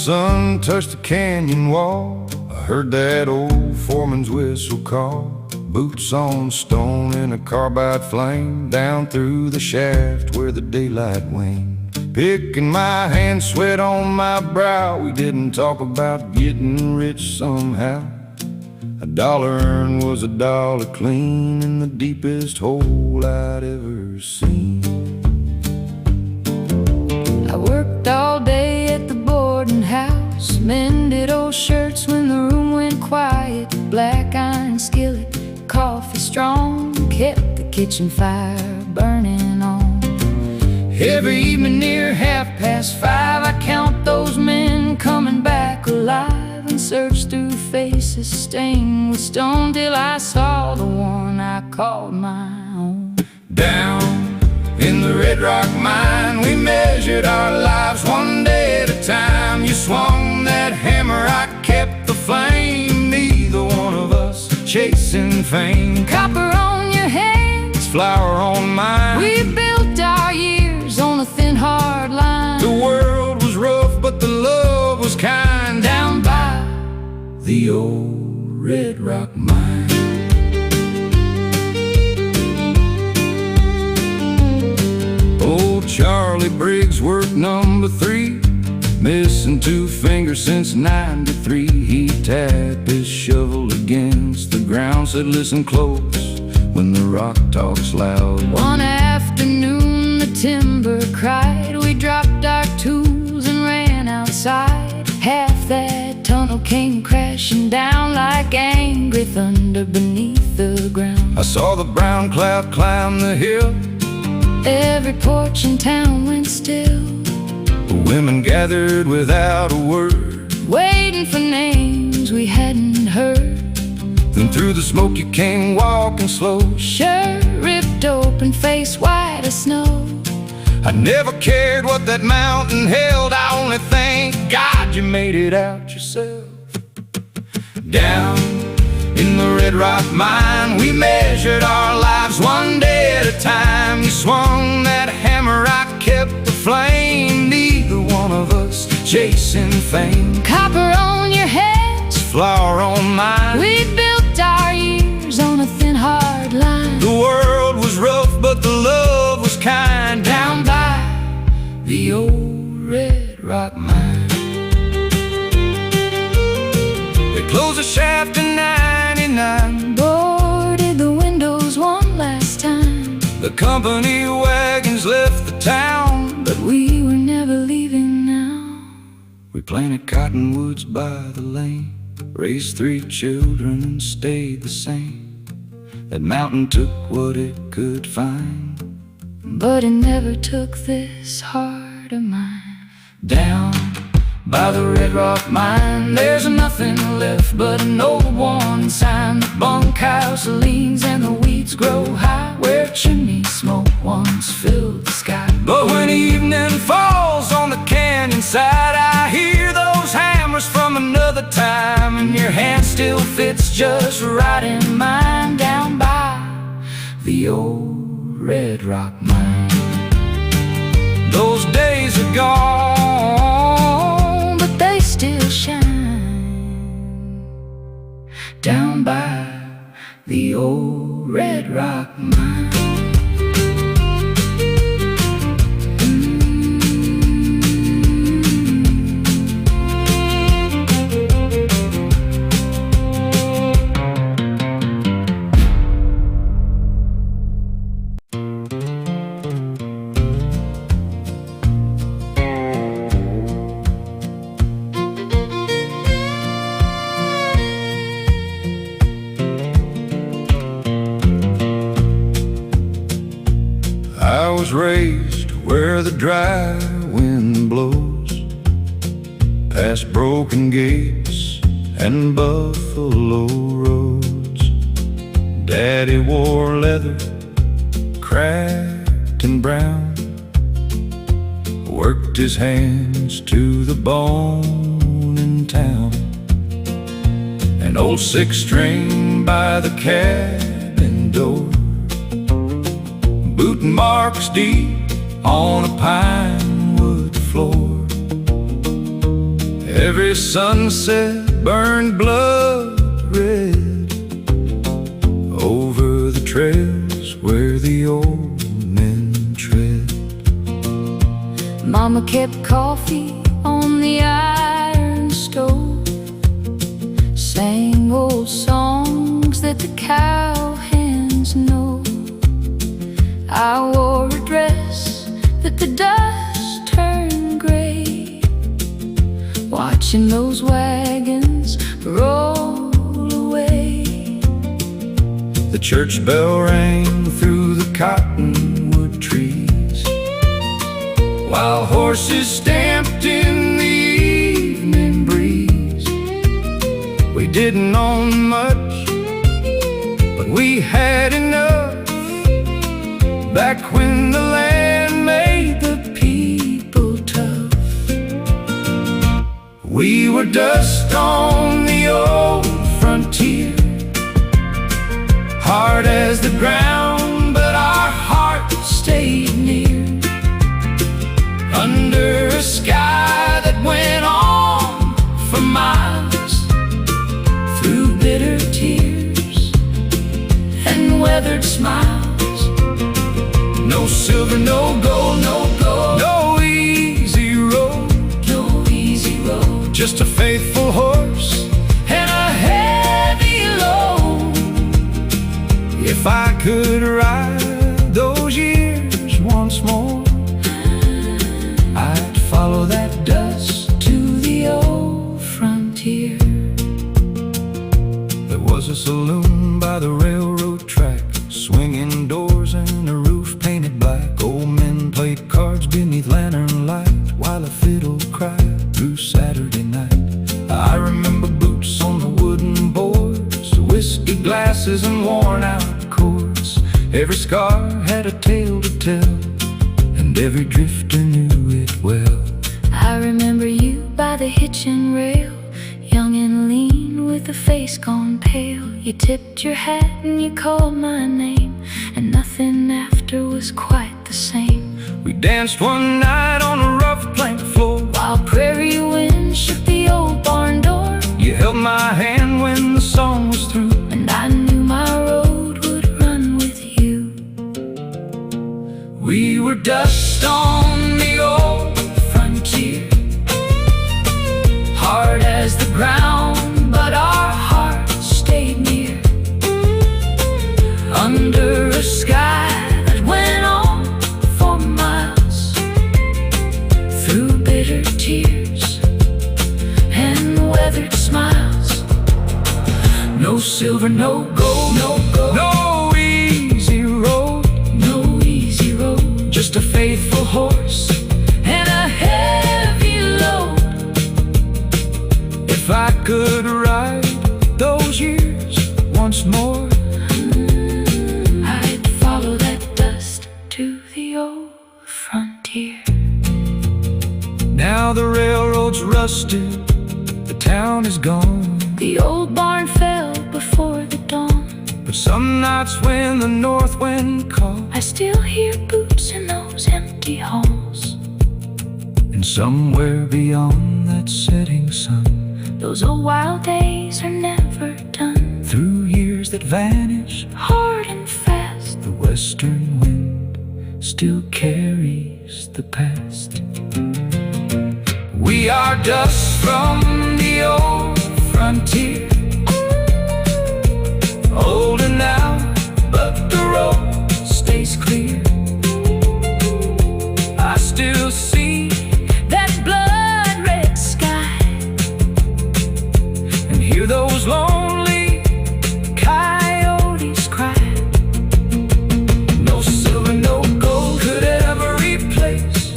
sun touched the canyon wall, I heard that old foreman's whistle call. Boots on stone in a carbide flame, down through the shaft where the daylight waned. Pick in my hand, sweat on my brow. We didn't talk about getting rich somehow. A dollar earned was a dollar clean in the deepest hole I'd ever seen. I worked all day at the boarding house, mended old shirts when the room went quiet. Black iron skillet, coffee strong, kept the kitchen fire burning on. Every evening near 5:30, I count those men coming back alive and search through faces stained with stone till I saw the one I called my own. Down in the Red Rock mine, we measured our lives one day at a time. You swung that hammer, I kept the flame. Neither one of us chasing fame. Copper on your hands, flour on mine. We built our years on a thin hard line. The world was rough, but the love was kind. Down by the old Red Rock mine. Old Charlie Briggs worked number 3, missing 2 fingers since '93. He tapped his shovel against the ground, said listen close when the rock talks loud. One afternoon the timber cried. We dropped our tools and ran outside. Half that tunnel came crashing down like angry thunder beneath the ground. I saw the brown cloud climb the hill. Every porch in town went still. The women gathered without a word, waiting for names we hadn't heard. Then through the smoke you came walking slow, shirt ripped open, face white as snow. I never cared what that mountain held. I only thank God you made it out yourself. Down in the Red Rock mine, we measured our lives one day at a time. You swung that hammer, I kept the flame. Neither one of us chasing fame. Copper on your hands, flour on mine. We built our years on a thin hard line. The world was rough, but the love was kind. Down by the old Red Rock mine. They closed the shaft in '99, boarded the windows one last time. The company wagons left the town, but we were never leaving now. We planted cottonwoods by the lane, raised 3 children and stayed the same. That mountain took what it could find, but it never took this heart of mine. Down by the Red Rock mine, there's nothing left but an old worn sign. The bunkhouse leans and the weeds grow high, where chimney smoke once filled the sky. But when evening falls on the canyon side, I hear those hammers from another time, and your hand still fits just right in mine. Down by the old Red Rock mine. Those days are gone, but they still shine. Down by the old Red Rock mine. I was raised where the dry wind blows, past broken gates and buffalo roads. Daddy wore leather, cracked and brown, worked his hands to the bone in town. An old 6-string by the cabin door, boot marks deep on a pine wood floor. Every sunset burned blood red over the trails where the old men tread. Mama kept coffee on the iron stove, sang old songs that the cowhands know. I wore a dress that the dust turned gray, watching those wagons roll away. The church bell rang through the cottonwood trees, while horses stamped in the evening breeze. We didn't own much, but we had enough, back when the land made the people tough. We were dust on the old frontier, hard as the ground, but our hearts stayed near. Under a sky that went on for miles, through bitter tears and weathered smiles. No silver, no gold, no gold, no easy road, no easy road. Just a faithful horse and a heavy load. If I could ride those years once more, I'd follow that dust to the old frontier. There was a saloon by the railroad track, swinging doors and a roof painted black. Old men played cards beneath lantern light, while a fiddle cried through Saturday night. I remember boots on the wooden boards, whiskey glasses and worn out cords. Every scar had a tale to tell, and every drifter knew it well. I remember you by the hitching rail, young and lean with a face gone pale. You tipped your hat and you called my name, and nothing after was quite the same. We danced one night on a rough plank floor, while prairie wind shook the old barn door. You held my hand when the song was through, and I knew my road would run with you. We were dust on the old frontier, hard as the ground, but our hearts stayed near. Under a sky that went on for miles, through bitter tears and weathered smiles. No silver, no gold, no gold, no easy road, no easy road. Just a faithful horse and a heavy load. If I could ride those years once more, I'd follow that dust to the old frontier. Now the railroad's rusted, the town is gone, the old barn fell before the dawn. but some nights when the north wind calls, I still hear boots in those empty halls. and somewhere beyond that setting sun, those old wild days are never done. through years that vanish Hard and fast, the western wind still carries the past. We are dust from the old frontier, older now, but the road stays clear. I still see that blood-red sky, and hear those lonely coyotes cry. No silver, no gold could ever replace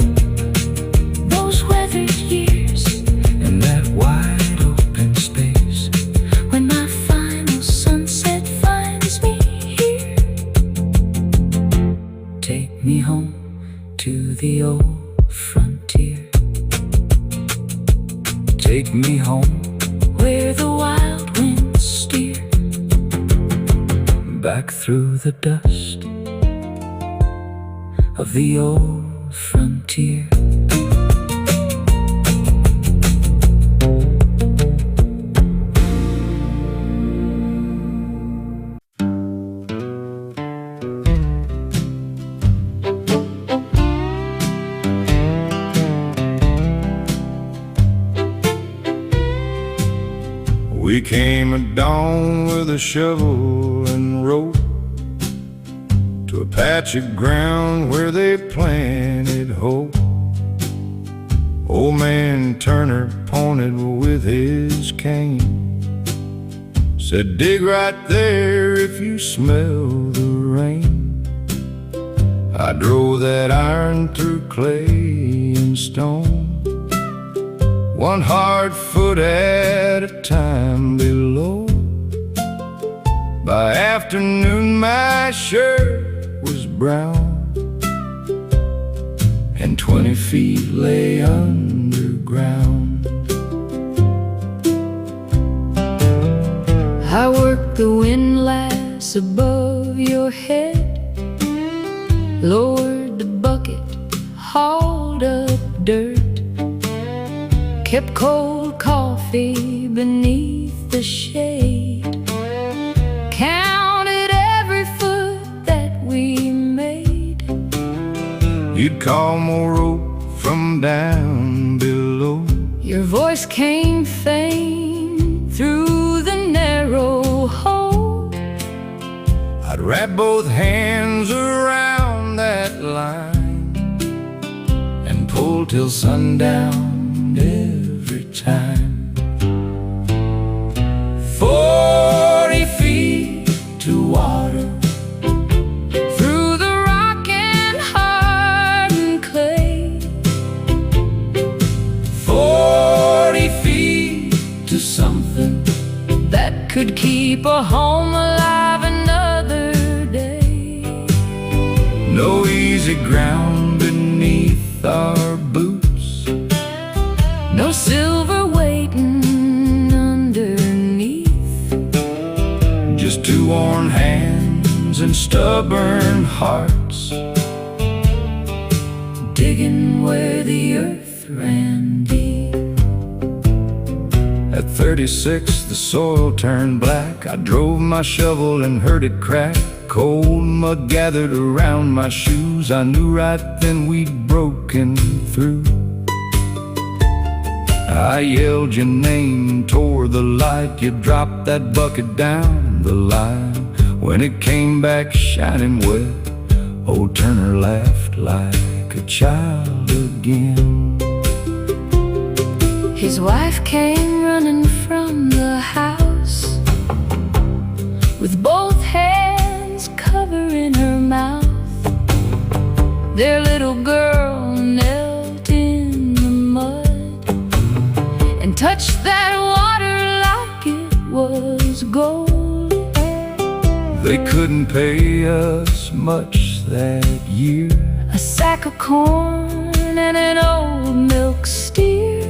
those weathered years, in that wide open space. when my final sunset finds me here. Take me home to the old frontier. Take me home, where the wild winds steer, back through the dust of the old frontier. We came at dawn with a shovel and rope to a patch of ground where they planted hope. Old man Turner pointed with his cane, said, dig right there if you smell the rain. I drove that iron through clay and stone, one hard foot at a time below. By afternoon my shirt was brown, and 20 feet lay underground. I worked the windlass above your head, lowered the bucket, hauled up dirt, kept cold coffee beneath the shade, counted every foot that we made. You'd call more rope from down below. Your voice came faint through the narrow hole. I'd wrap both hands around that line and pull till sundown every time. 40 feet to water, Through the rock and hardened clay, 40 feet to something that could keep a home alive another day. no easy ground beneath our boots, No silver waiting underneath, just two worn hands and stubborn hearts, digging where the earth ran deep. At 36 the soil turned black. I drove my shovel and heard it crack. Cold mud gathered around my shoes. I knew right then we'd broken through. I yelled your name, tore the light. You dropped that bucket down the line. When it came back shining wet, old Turner laughed like a child again. His wife came running from the house with both hands covering her mouth. Their little girl knelt in the mud and touched that water like it was gold. They couldn't pay us much that year, A sack of corn and an old milk steer,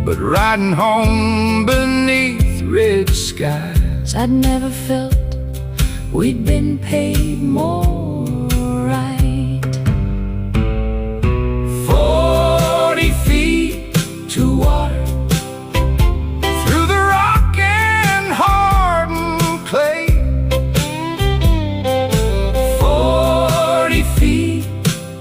but riding home beneath red skies, I'd never felt we'd been paid more right. 40 feet to water, through the rock and hardened clay, 40 feet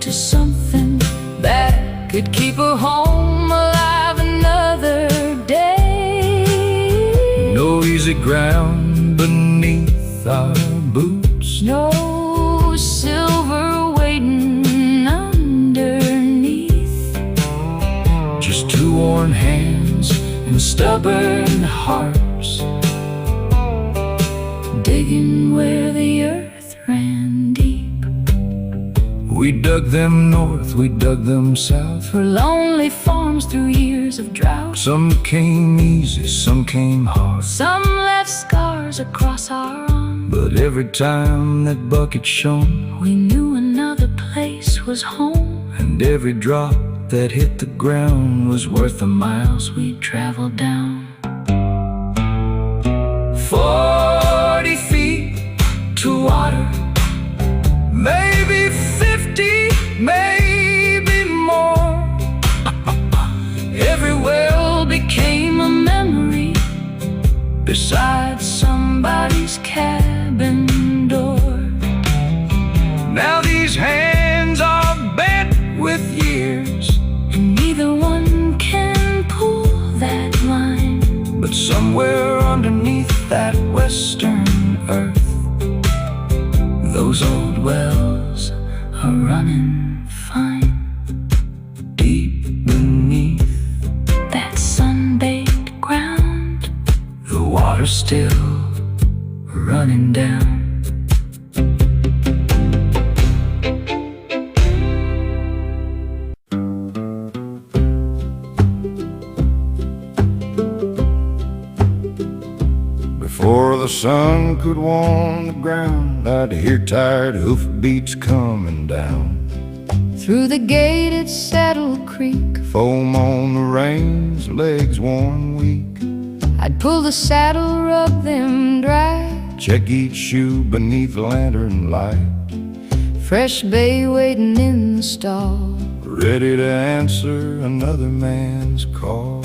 to something that could keep her home alive another day. no easy ground beneath our boots, No silver waiting underneath, just two worn hands and stubborn hearts, digging where the earth ran deep. we dug them north, we dug them south. For lonely farms through years of drought, Some came easy, some came hard, some left scars across our arms. but every time that bucket shone, We knew another place was home, and every drop that hit the ground was worth the miles we traveled down. 40 feet to water, maybe 50, maybe more. Every well became a memory beside somebody's cabin door. Now these hands are bent with years, And neither one can pull that line. but somewhere somewhere underneath that western earth, those old wells are running fine. Deep beneath that sun-baked ground, the water's still running down. Before the sun could warm the ground, I'd hear tired hoofbeats coming down. Through the gated Saddle Creek, Foam on the reins, legs worn weak. I'd pull the saddle, rub them dry. Check each shoe beneath the lantern light. Fresh bay waiting in the stall, Ready to answer another man's call.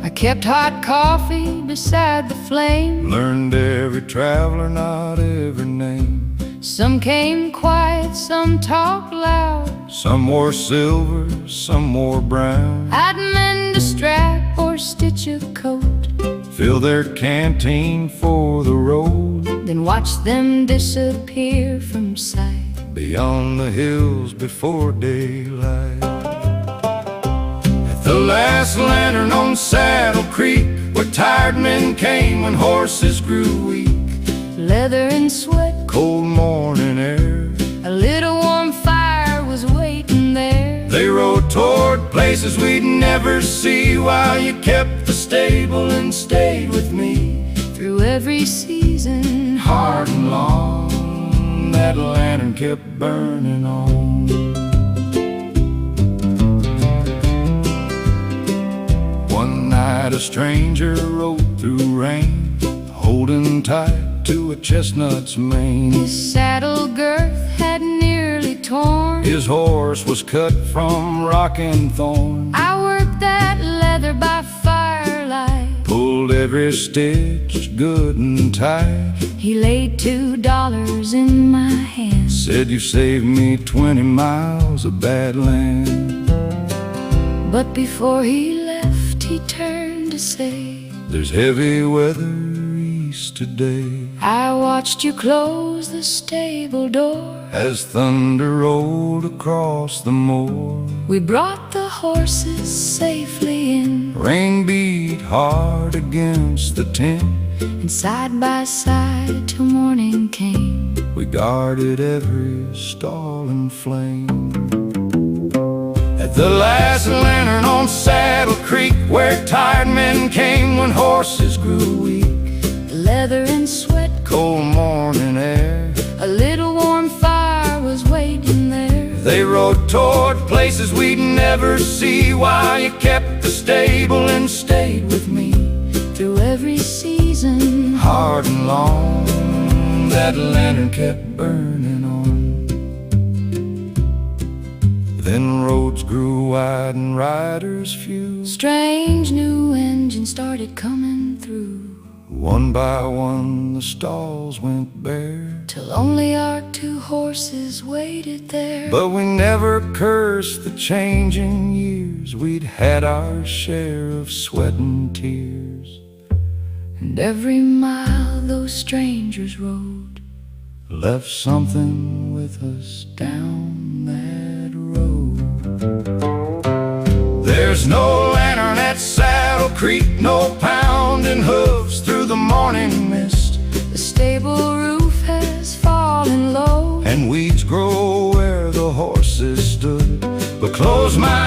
I kept hot coffee beside the flame. Learned every traveler, not every name. Some came quiet, some talked loud. Some wore silver, some wore brown. I'd mend a strap or stitch a coat, Fill their canteen for the road. then watch them disappear from sight. Beyond the hills before daylight. At the last lantern on Saddle Creek, where tired men came when horses grew weak. Leather and sweat, Cold morning air, a little warm fire was waiting there. they rode toward places we'd never see, while you kept the stable and stayed with me. Through every season, Hard and long, that lantern kept burning on. One night a stranger rode through rain, holding tight to a chestnut's mane. his saddle girth had nearly torn. His horse was cut from rock and thorn. I worked that leather by firelight. Pulled every stitch good and tight. He laid $2 in my hand. Said you saved me 20 miles of bad land. But before he left, he turned to say, There's heavy weather east today. I watched you close the stable door. As thunder rolled across the moor, We brought the horses safely in, rain beat hard against the tent. and side by side till morning came. We guarded every stall and flame. At the last lantern on Saddle Creek, where tired men came when horses grew weak. Leather and sweat, Cold morning air, a little warm fire was waiting there. they rode toward places we'd never see, while you kept the stable and stayed with me. Through every season, Hard and long, that lantern kept burning on. Then roads grew wide and riders few. strange new engines started coming through, One by one the stalls went bare, till only our 2 horses waited there. but we never cursed the changing years. We'd had our share of sweat and tears. And every mile those strangers rode Left something with us down that road. There's no lantern at Saddle Creek, no pounding hooves through the morning mist. The stable roof has fallen low, And weeds grow where the horses stood. But close my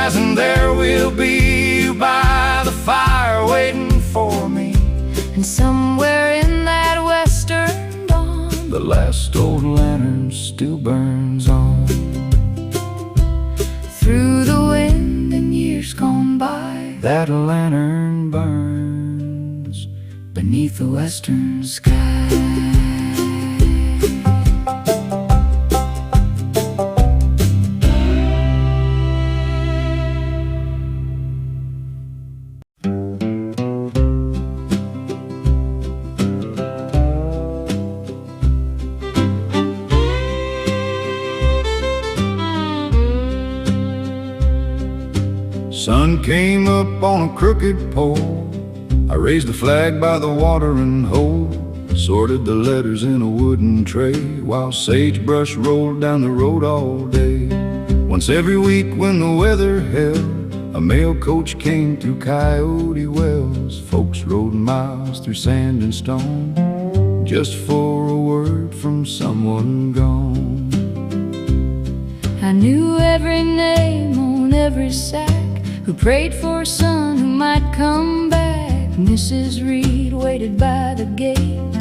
eyes and there will be you by the fire waiting for me. and somewhere in that western dawn, The last old lantern still burns on. through the wind and years gone by, That lantern burns beneath the western sky. sun came up on a crooked pole. I raised the flag by the watering hole, sorted the letters in a wooden tray, while sagebrush rolled down the road all day. Once every week when the weather held, a mail coach came through Coyote Wells. Folks rode miles through sand and stone, just for a word from someone gone. I knew every name on every sack, who prayed for a son who might come back. Mrs. Reed waited by the gate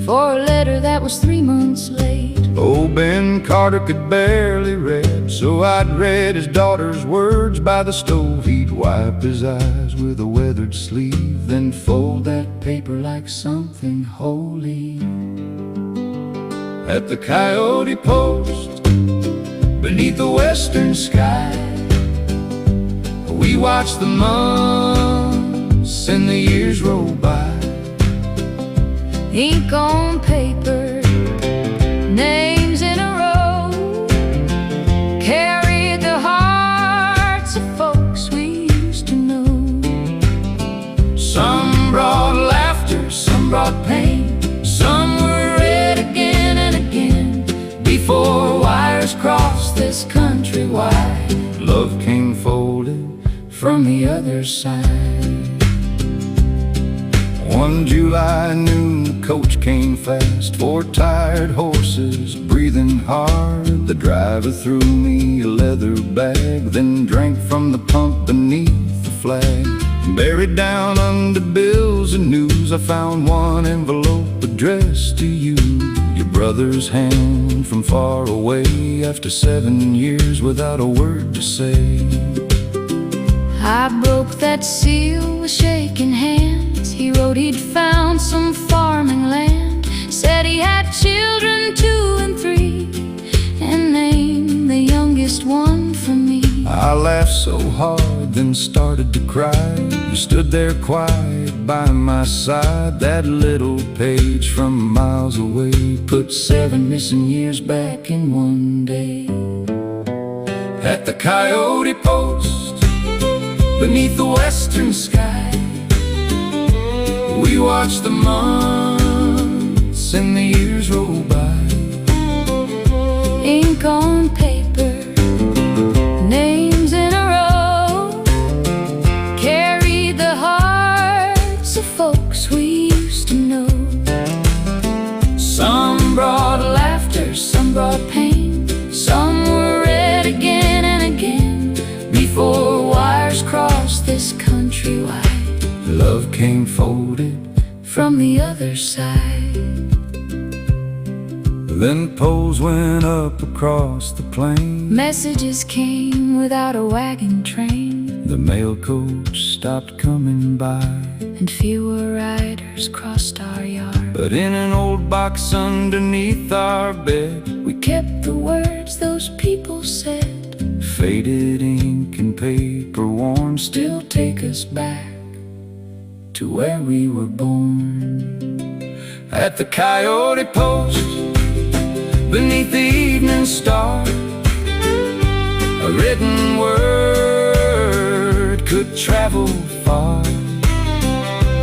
for a letter that was 3 months late. Old Ben Carter could barely read, so I'd read his daughter's words by the stove. He'd wipe his eyes with a weathered sleeve, then fold that paper like something holy. At the Coyote Post, beneath the western sky, we watched the months and the years roll by. Ink on paper, names in a row, carried the hearts of folks we used to know. Some brought laughter, some brought pain, Some were read again and again before wires crossed this country wide love came folded from the other side. One July noon, the coach came fast, 4 tired horses breathing hard. The driver threw me a leather bag, then drank from the pump beneath the flag. Buried down under bills and news, I found one envelope addressed to you. Your brother's hand from far away, after 7 years without a word to say. I broke that seal with shaking hands. He wrote he'd found some farming land, said he had children 2 and 3, and named the youngest one for me. I laughed so hard, then started to cry. You stood there quiet by my side. That little page from miles away put 7 missing years back in one day. At the Coyote Post, beneath the western sky, we watched the months and the years roll by. Ink on paper, names in a row, carried the hearts of folks we used to know. Some brought laughter, some brought pain, Some were read again and again before wires crossed this country wide love came folded from the other side. Then poles went up across the plain. Messages came without a wagon train, The mail coach stopped coming by, and fewer riders crossed our yard. but in an old box underneath our bed, We kept the words those people said, faded ink and paper worn, still take us back to where we were born. At the Coyote Post, beneath the evening star, a written word could travel far.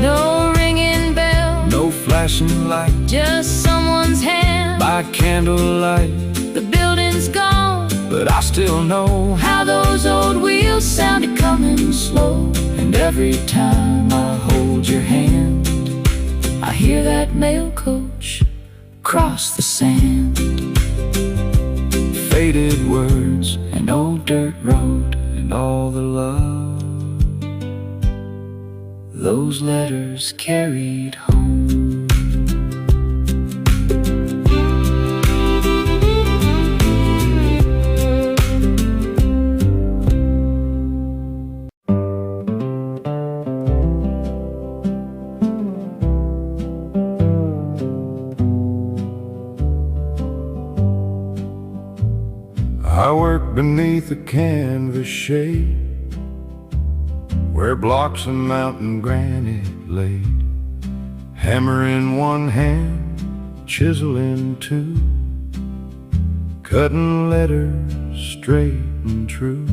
No ringing bell, No flashing light just someone's hand. by candlelight, The building's gone, but I still know how those old wheels sounded coming slow. and every time I hold your hand, I hear that mail coach cross the sand. faded words, an old dirt road, and all the love those letters carried home. I work beneath a canvas shade, where blocks of mountain granite laid, hammer in one hand, chisel in two, cutting letters straight and true.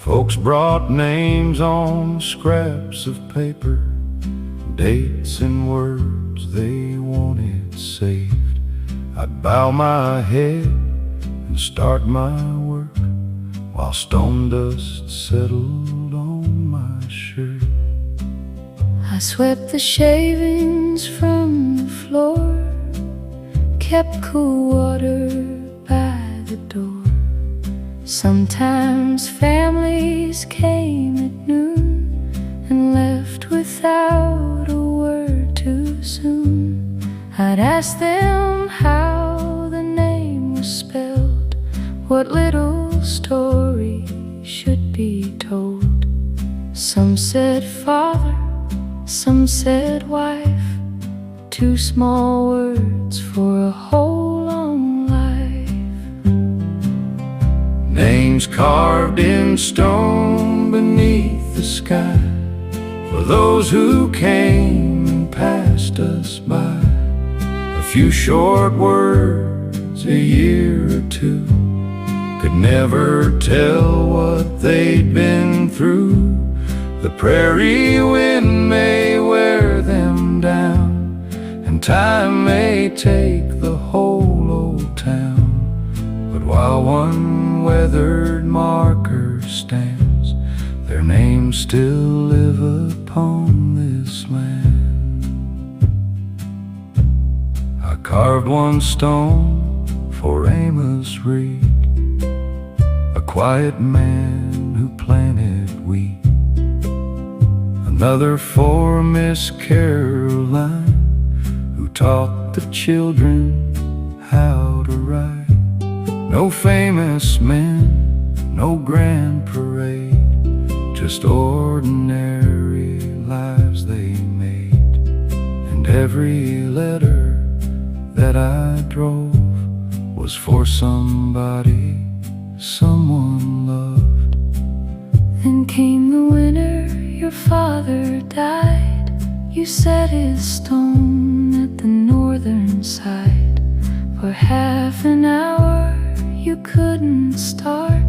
Folks brought names on scraps of paper, dates and words they wanted saved. I'd bow my head and start my work while stone dust settled on my shirt. I swept the shavings from the floor, kept cool water by the door. Sometimes families came at noon and left without a word too soon. I'd ask them how the name was spelled, what little story should be told. Some said father, some said wife, two small words for a whole long life. Names carved in stone beneath the sky for those who came and passed us by. A few short words, a year or two, could never tell what they'd been through. The prairie wind may wear them down, and time may take the whole old town. But while one weathered marker stands, their names still live upon this land. I carved one stone for Amos Reed, a quiet man who planted wheat. Another for Miss Caroline, who taught the children how to write. No famous men, no grand parade, just ordinary lives they made. And every letter that I drove was for somebody someone loved. Then came the winter your father died. You set his stone at the northern side. For half an hour you couldn't start,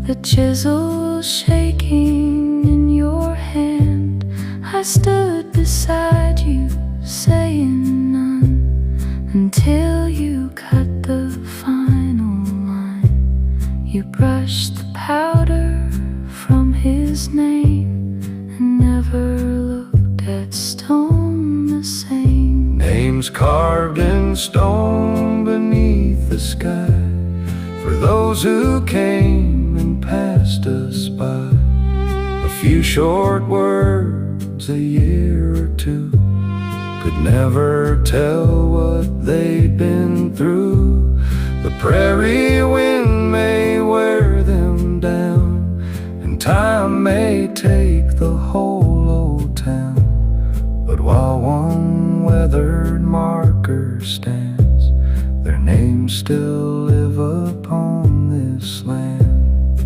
the chisel shaking in your hand. I stood beside you saying none, until you cut the final line. You brushed the powder from his name and never looked at stone the same. Names carved in stone beneath the sky for those who came and passed us by. A few short words, a year or two, could never tell what they'd been through. The prairie wind may wear them down, and time may take the whole old town. But while one weathered marker stands, their names still live upon this land.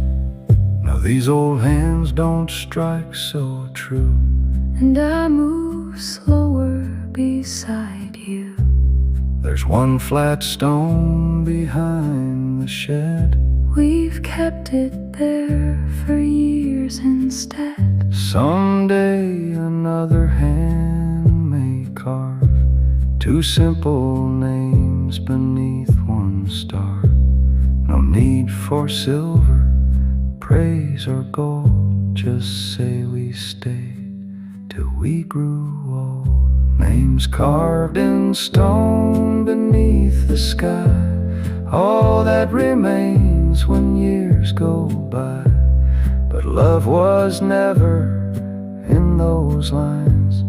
Now these old hands don't strike so true, and I move slower beside you. There's one flat stone behind the shed. We've kept it there for years instead. Someday another hand may carve two simple names beneath one star. No need for silver, praise or gold, just say we stayed till we grew old. Names carved in stone beneath the sky, all that remains when years go by. But love was never in those lines.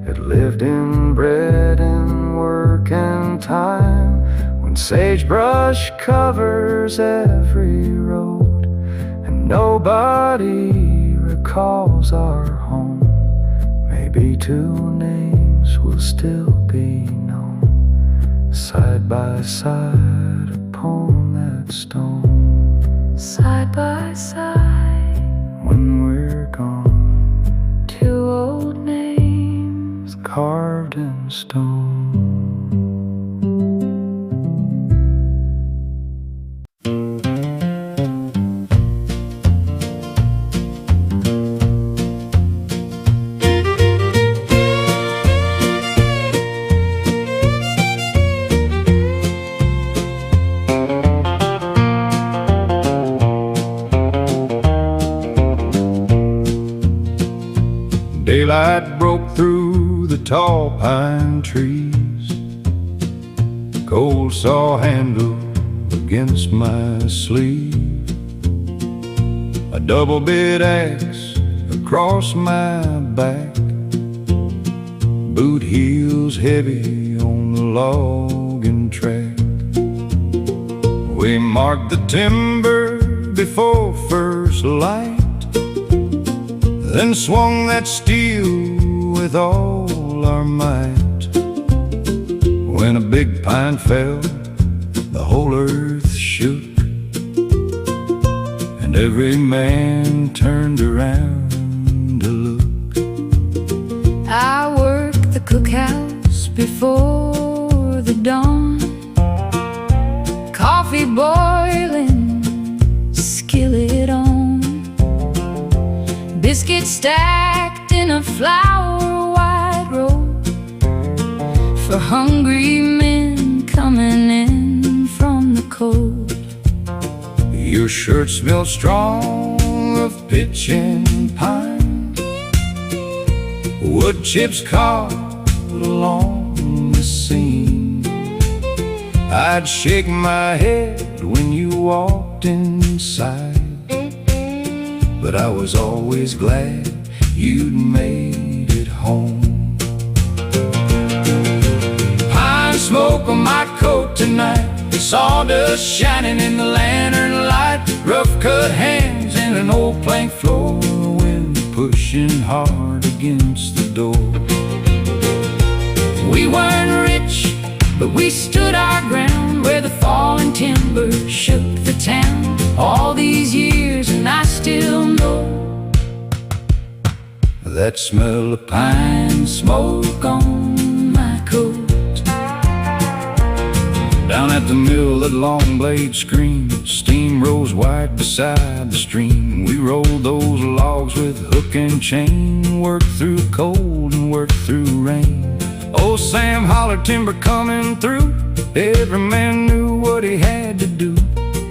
It lived in bread and work and time. When sagebrush covers every road and nobody recalls our home, maybe two names will still be known, side by side upon that stone. Side by side, When we're gone, two old names carved in stone. Daylight broke through the tall pine trees. Cold saw handle against my sleeve. A double bit axe across my back. Boot heels heavy on the logging track. We marked the timber before first light, then swung that steel with all our might. When a big pine fell, the whole earth shook, and every man turned around to look. I worked the cookhouse before the dawn, coffee boiling, skillet on, biscuits stacked in a flour-white row for hungry men coming in from the cold. Your shirt smells strong of pitch and pine, wood chips carved along the seam. I'd shake my head when you walked inside, but I was always glad you'd made it home. Pine smoke on my coat tonight, sawdust shining in the lantern light, rough cut hands in an old plank floor, wind pushing hard against the door. We weren't rich, but we stood our ground where the falling timber shook the town. All these years and I still know that smell of pine smoke on my coat. Down at the mill that long blade screamed, steam rose white beside the stream. We rolled those logs with hook and chain, worked through cold and worked through rain. Old Sam hollered timber coming through, every man knew what he had to do.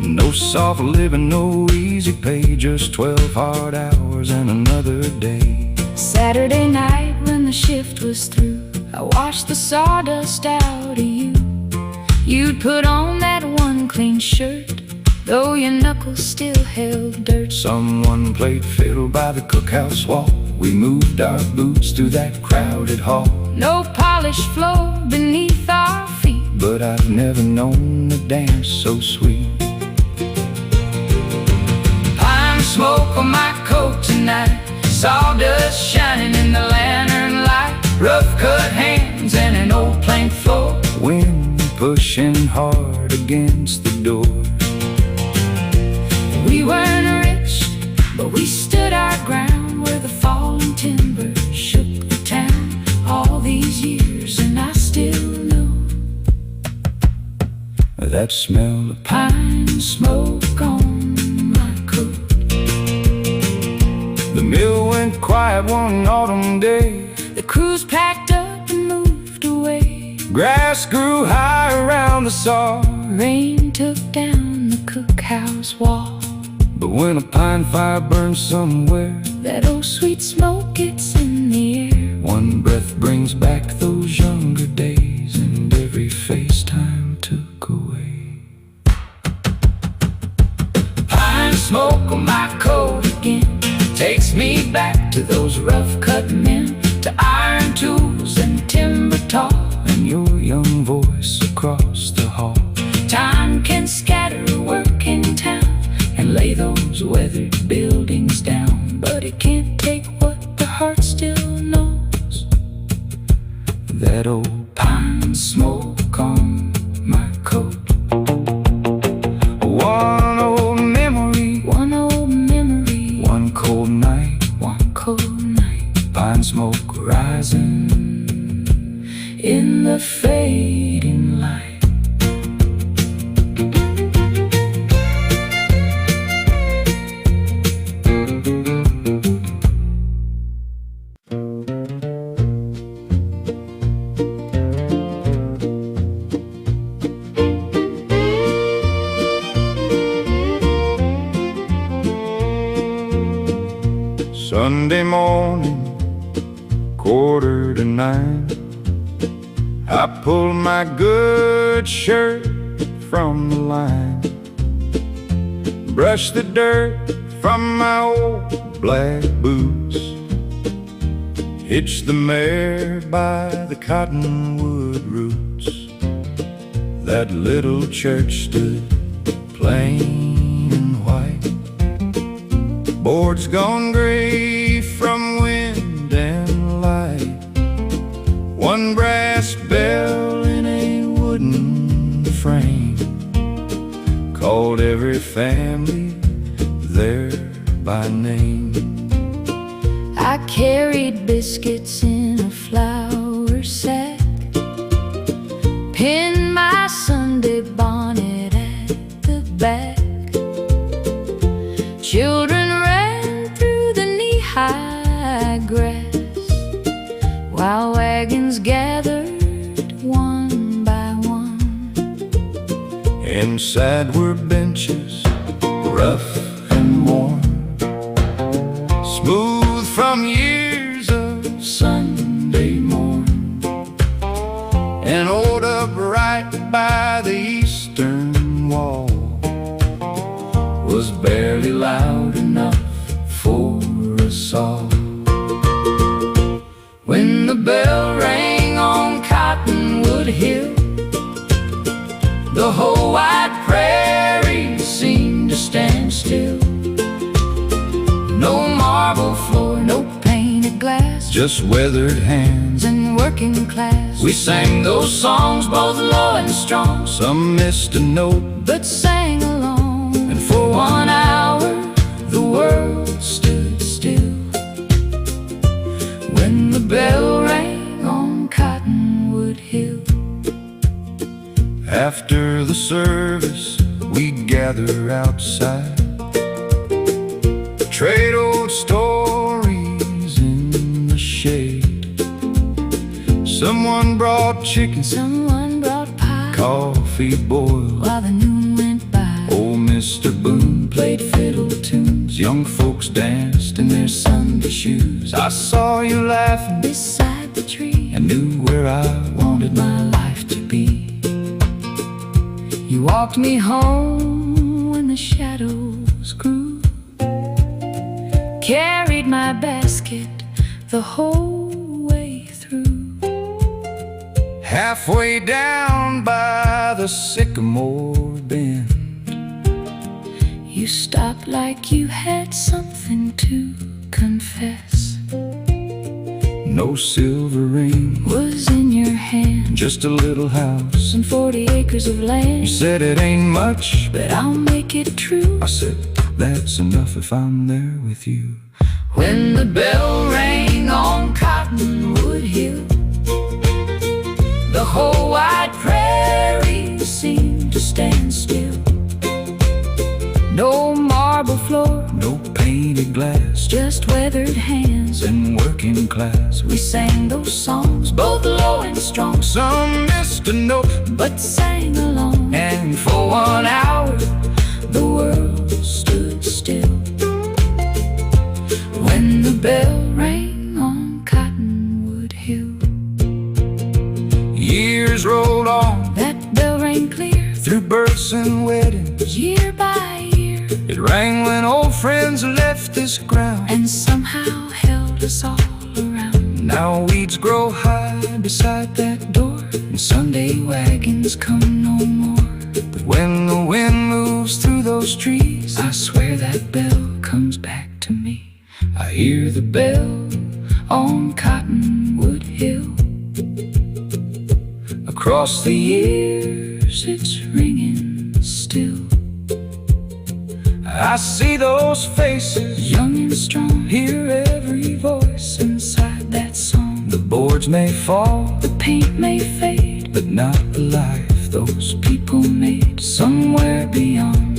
No soft living, no easy pay, just 12 hard hours and another day. Saturday night when the shift was through, I washed the sawdust out of you. You'd put on that one clean shirt, though your knuckles still held dirt. Someone played fiddle by the cookhouse wall. We moved our boots through that crowded hall. No polished floor beneath our feet, but I've never known a dance so sweet. Pine smoke on my coat tonight, sawdust shining in the lantern light, rough cut hands and an old plank floor, wind pushing hard against the door. We weren't rich, but we stood our ground where the falling timber shook the town. All these years and I still know that smell of pine smoke on my coat. The mill went quiet one autumn day. The crews packed up and moved away. Grass grew high around the saw, rain took down the cookhouse wall. but when a pine fire burns somewhere, that old sweet smoke gets in the air. one breath brings back those younger days, and every face time took away. Pine smoke on my coat again takes me back to those rough cut men, to iron tools and timber talk, and your young voice across the hall. Time can scatter work in town and lay those weathered buildings down, but it can't take what the heart still knows. That old pine smoke on my coat. One old memory, one old memory, one cold night, one cold night, pine smoke rising in the fading light. Sunday morning, 8:45. I pulled my good shirt from the line, brushed the dirt from my old black boots, hitched the mare by the cottonwood roots. That little church stood plain and white, boards gone gray from wind and light, one brass bell in a wooden frame called every family there by name. I carried biscuits in a flour sack, pinned my Sunday bonnet at the back. Children ran through the knee-high grass, while wagons gathered one by one. Inside were benches, rough and worn, smooth from years of Sunday morn. An old upright by the eastern wall was barely loud enough for us all. When the bell rang on Cottonwood Hill, the whole wide prairie seemed to stand still. No marble floor, no painted glass, just weathered hands and working class. We sang those songs both low and strong. Some missed a note, but sang along. and for 1 hour the world stood still. When the bell rang on Cottonwood Hill. After the service we'd gather outside, trade old stories in the shade. Someone brought chicken, someone brought pie, coffee boiled while the noon went by. Old Mr. Boone played fiddle tunes, young folks danced in their Sunday shoes. I saw you laughing beside the tree, and knew where I wanted my life to be. You walked me home when the shadows grew, carried my basket the whole way through. Halfway down by the sycamore bend, you stopped like you had something to confess. No silver ring was in your hand, just a little house and 40 acres of land. You said it ain't much, but I'll make it true. I said that's enough if I'm there with you. When the bell rang on Cottonwood Hill, the whole wide prairie seemed to stand still. No marble floor, no painted glass, just weathered hands and working class. We sang those songs both low and strong. Some missed a note, but sang along. and for 1 hour the world stood still. When the bell rang on Cottonwood Hill. Years rolled on, that bell rang clear through births and weddings, year by year. It rang when old friends left this ground, and somehow held us all around. Now weeds grow high beside that door, and Sunday wagons come no more. But when the wind moves through those trees, I swear that bell comes back to me. I hear the bell on Cottonwood Hill. Across the years it's ringing still. I see those faces, young and strong, hear every voice inside that song. The boards may fall, the paint may fade, but not the life those people made. Somewhere beyond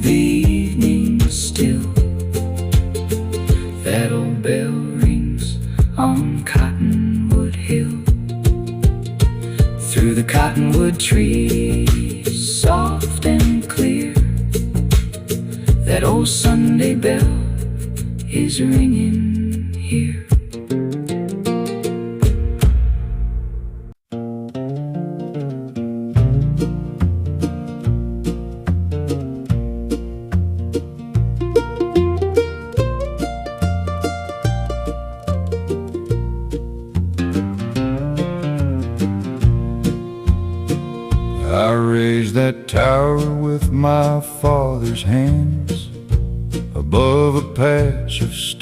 the evening still, that old bell rings on Cottonwood Hill. Through the cottonwood trees, soft and clear, that old Sunday bell is ringing here.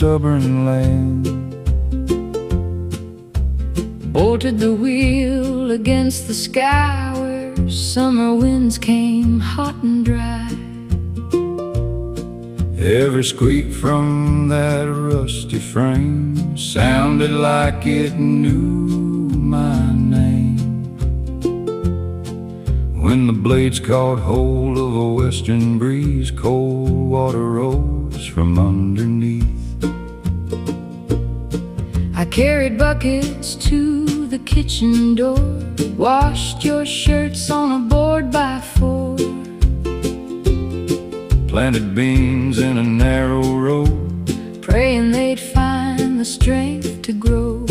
stubborn land. Bolted the wheel against the sky where summer winds came hot and dry. Every squeak from that rusty frame sounded like it knew my name. When the blades caught hold of a western breeze, cold water rose from underneath. I carried buckets to the kitchen door, washed your shirts on a board by four, Planted beans in a narrow row, praying they'd find the strength to grow.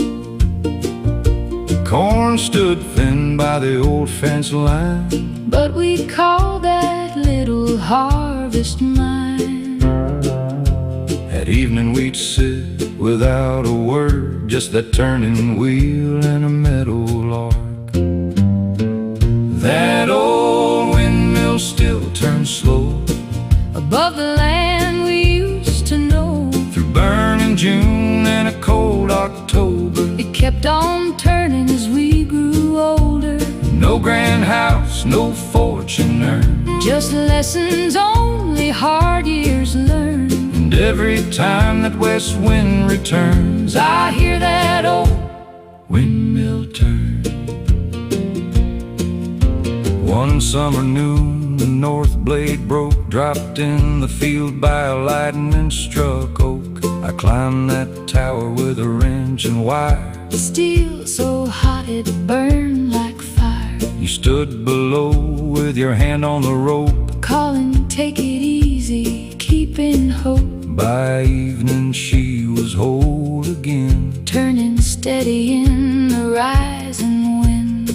corn stood thin by the old fence line, But we called that little harvest mine. at evening we'd sit without a word, just that turning wheel and a meadowlark. That old windmill still turns slow Above the land we used to know, through burning June and a cold October. it kept on turning as we grew older. No grand house, no fortune earned, Just lessons only hard years learned. and every time that west wind returns, I hear that old windmill turn. One summer noon, the north blade broke, dropped in the field by a lightning struck oak. I climbed that tower with a wrench and wire. steel so hot it burned like fire, You stood below with your hand on the rope. calling, take it easy, keeping hope. By evening she was whole again, Turning steady in the rising wind.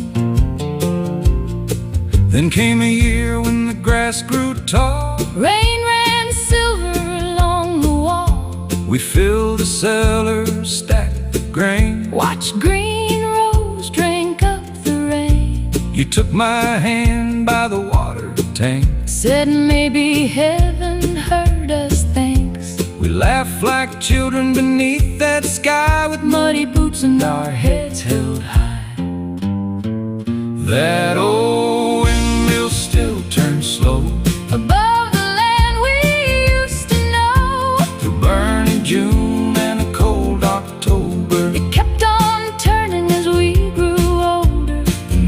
Then came a year when the grass grew tall. Rain ran silver along the wall. We filled the cellar, stacked the grain. Watched green rose drink up the rain. You took my hand by the water tank. Said maybe heaven heard us, thanks. We laughed like children beneath that sky, with Muddy boots and our heads held high. that old windmill still turns slow Above the land we used to know, through burning June and a cold October. it kept on turning as we grew older.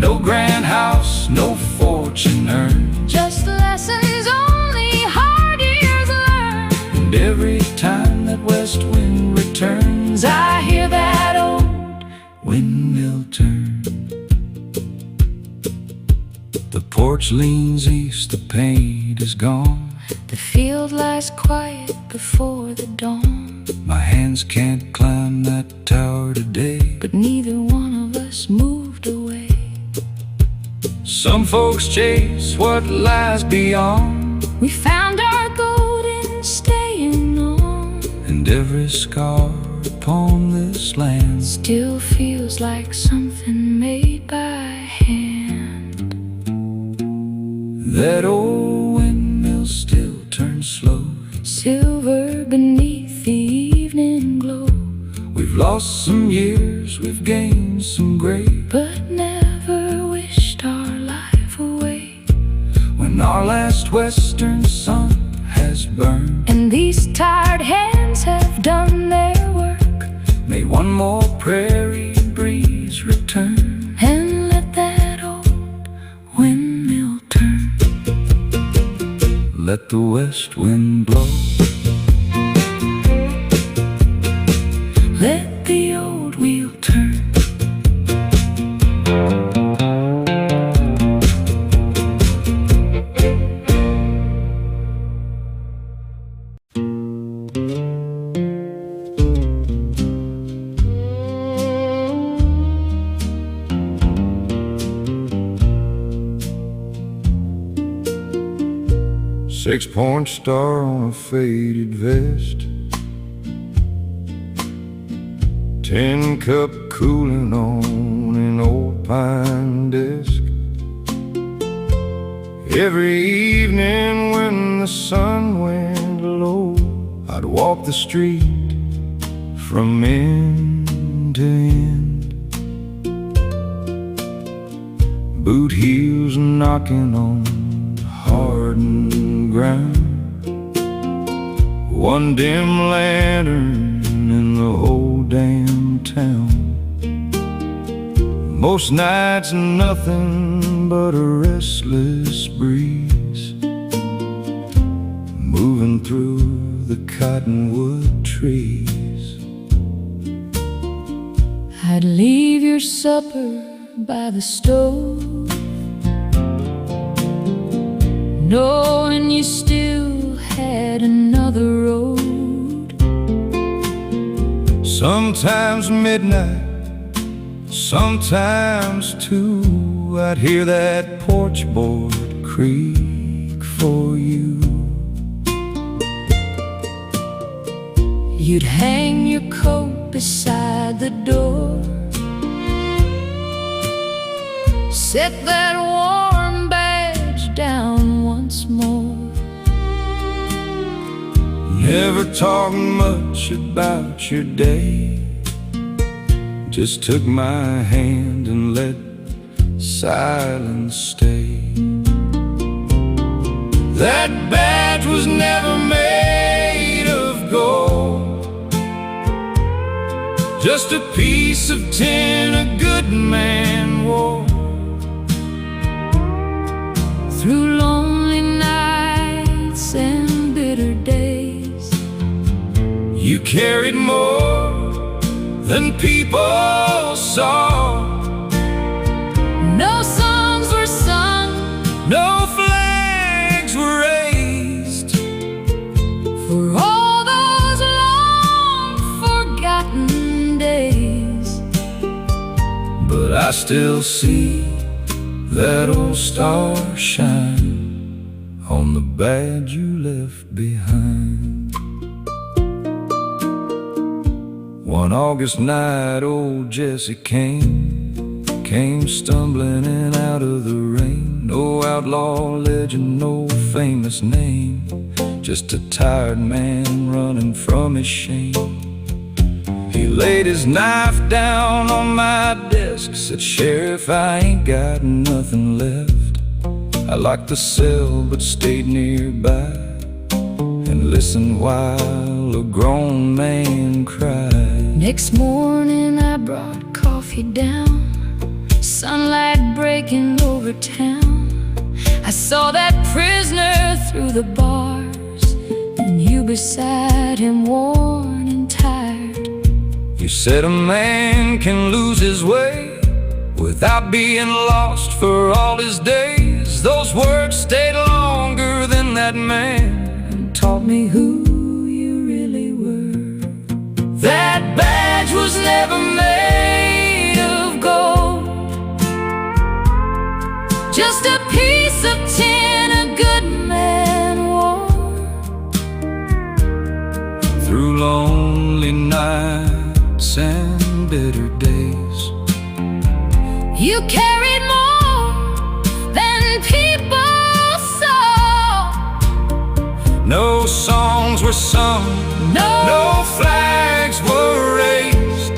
No grand house, no fortune earned, Just lessons only hard years learned. and every time that west wind returns, I hear that old windmill turn. The porch leans east, the paint is gone. The field lies quiet before the dawn. My hands can't climb that tower today, But neither one of us moved away. some folks chase what lies beyond, We found our gold in staying on. and every scar upon this land Still feels like something made by hand. that old windmill still turns slow. Silver beneath the evening glow, We've lost some years, we've gained some gray, but never wished our life away. when our last western sun has burned. And these tired hands have done their work, May one more prairie breeze return, and let that old windmill turn. let the west wind blow. Let the old wheel turn. 6-point star on a faded vest, 10-cup cooling on an old pine desk. Every evening when the sun went low, I'd walk the street from end to end. Boot heels knocking on hardened ground. One dim lantern in the whole damn town. Most nights nothing but a restless breeze moving through the cottonwood trees. I'd leave your supper by the stove, knowing you still had another road. Sometimes midnight, sometimes two, I'd hear that porch board creak for you. You'd hang your coat beside the door, set that warm badge down once more. Never talked much about your day, just took my hand and let silence stay. That badge was never made of gold, just a piece of tin a good man wore. Through lonely nights and bitter days, you carried more than people saw. no songs were sung, No flags were raised for all those long forgotten days. but I still see that old star shine on the badge you left behind. One August night old Jesse came stumbling in out of the rain. No outlaw legend, no famous name, just a tired man running from his shame. He laid his knife down on my desk, said, "Sheriff, I ain't got nothing left." I locked the cell but stayed nearby and listened while a grown man cried. Next morning I brought coffee down, sunlight breaking over town. I saw that prisoner through the bars, and you beside him, worn and tired. You said a man can lose his way without being lost for all his days. Those words stayed longer than that man and taught me who you really were. That badge was never made of gold, just a piece of tin a good man wore. Through lonely nights and bitter days, you carried more than people saw. no songs were sung, no flags were raised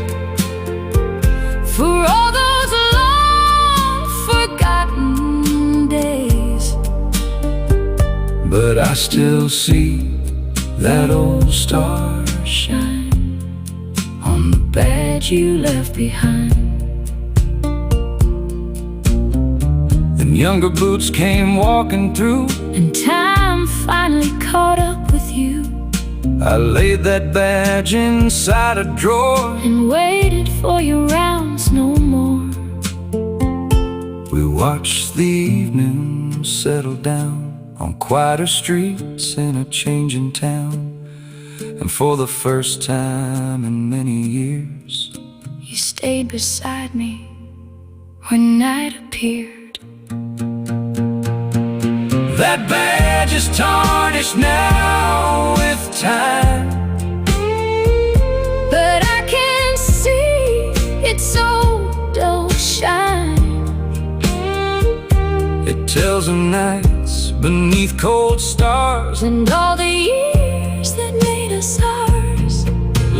for all those long forgotten days. but I still see that old star shine On the badge you left behind. Then younger boots came walking through, And time finally caught up with you, I laid that badge inside a drawer. and waited for your rounds no more. We watched the evening settle down on quieter streets in a changing town. And for the first time in many years, You stayed beside me when night appeared. that badge is tarnished now with time. But I can see its old dull shine. It tells of nights beneath cold stars, And all the years that made us ours.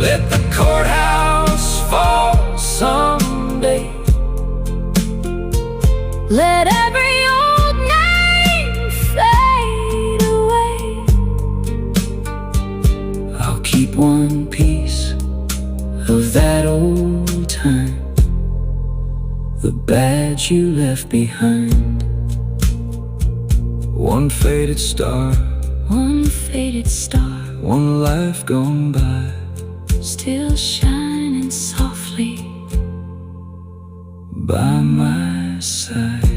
let the courthouse of that old time, the badge you left behind. One faded star, one faded star, one life gone by, still shining softly by my side.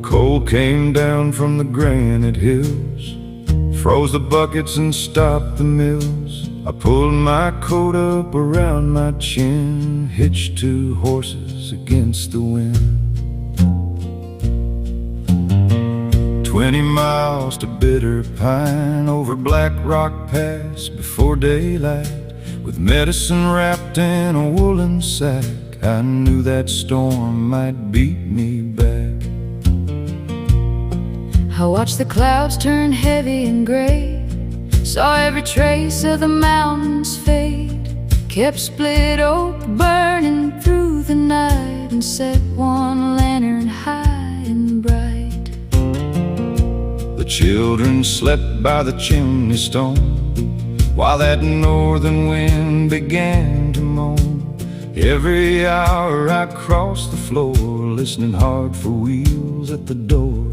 Cold came down from the granite hills, froze the buckets and stopped the mills. I pulled my coat up around my chin, hitched 2 horses against the wind. 20 miles to Bitter Pine, over Black Rock Pass before daylight, with medicine wrapped in a woolen sack. I knew that storm might beat me back. I watched the clouds turn heavy and gray, saw every trace of the mountains fade, kept Split Oak burning through the night, and set one lantern high and bright. The children slept by the chimney stone, while that northern wind began to moan. Every hour I crossed the floor, listening hard for wheels at the door.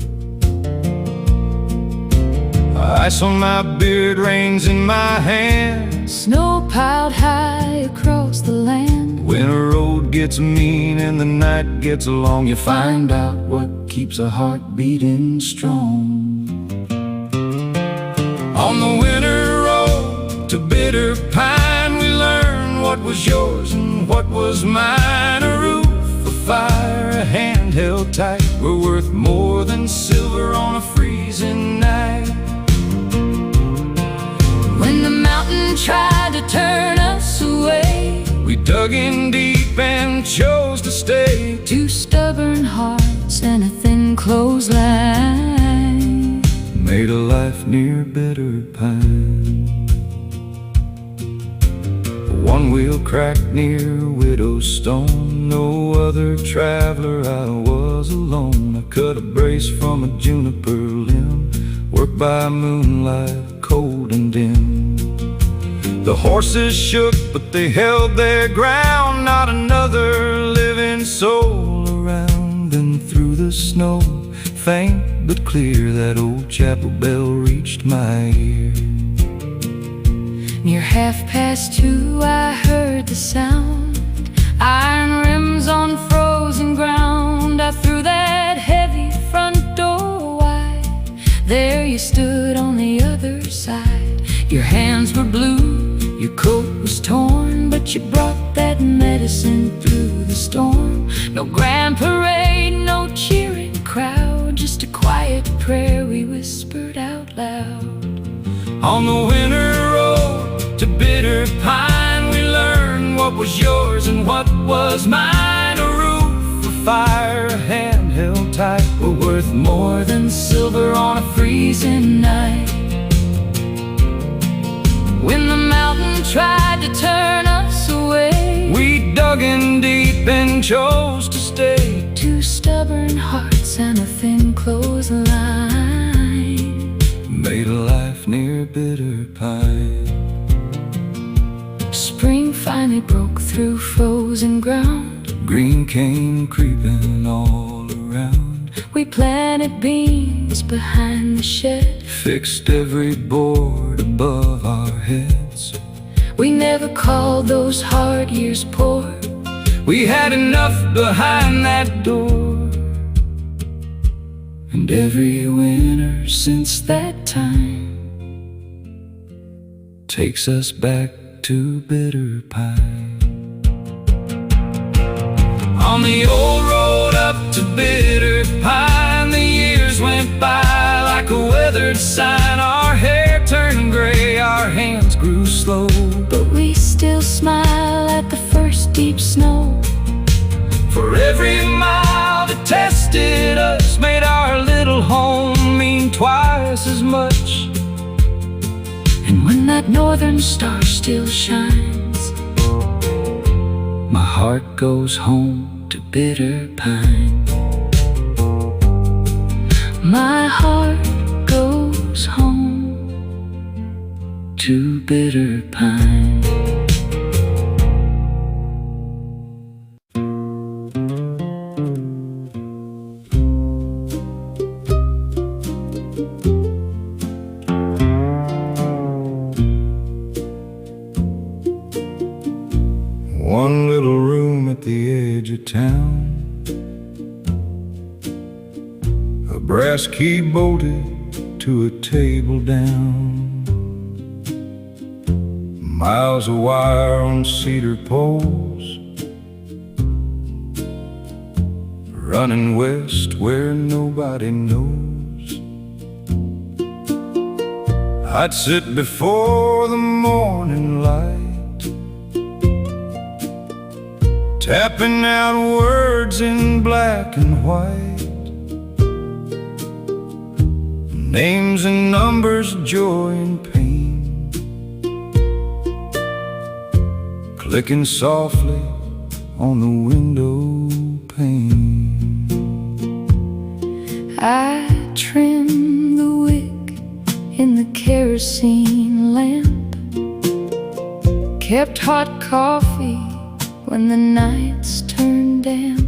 Ice on my beard, reins in my hand, Snow piled high across the land. when a road gets mean and the night gets long, you find out what keeps a heart beating strong. On the winter road to Bitter Pine, we learned what was yours and what was mine. A roof, a fire, a hand held tight, were worth more than silver on a freezing night. When the mountain tried to turn us away, We dug in deep and chose to stay. 2 stubborn hearts and a thin clothesline Made a life near Bitter Pine. One wheel cracked near Widow's Stone, no other traveler, I was alone. I cut a brace from a juniper limb, worked by moonlight, cold and dim. The horses shook, but they held their ground, not another living soul around. And through the snow, faint but clear, that old chapel bell reached my ear. Near 2:30 I heard the sound, iron rims on frozen ground. I threw that heavy front door wide, there you stood on the other side. Your hands were blue, your coat was torn, but you brought that medicine through the storm. No grand parade, no cheering crowd, just a quiet prayer we whispered out loud. On the winter road to Bitter Pine, we learned what was yours and what was mine. A roof, a fire, a hand held tight, were worth more than silver on a freezing night. When the mountain tried to turn us away, We dug in deep and chose to stay. 2 stubborn hearts and a thin clothesline Made a life near Bitter Pine. Spring finally broke through frozen ground. Green came creeping all around, We planted beans behind the shed, fixed every board above our heads. we never called those hard years poor. We had enough behind that door. And every winter since that time takes us back to Bitter Pine. On the old road up to Bitter Pine, the years went by like a weathered sign. Our hair turned gray, our hands grew slow, But we still smile at the first deep snow. for every mile that tested us, that northern star still shines. My heart goes home to Bitter Pine. My heart goes home to Bitter Pine. One little room at the edge of town, a brass key bolted to a table down, miles of wire on cedar poles, running west where nobody knows. I'd sit before the morning light, tapping out words in black and white, names and numbers, joy and pain, clicking softly on the window pane. I trim the wick in the kerosene lamp, kept hot coffee when the nights turned damp,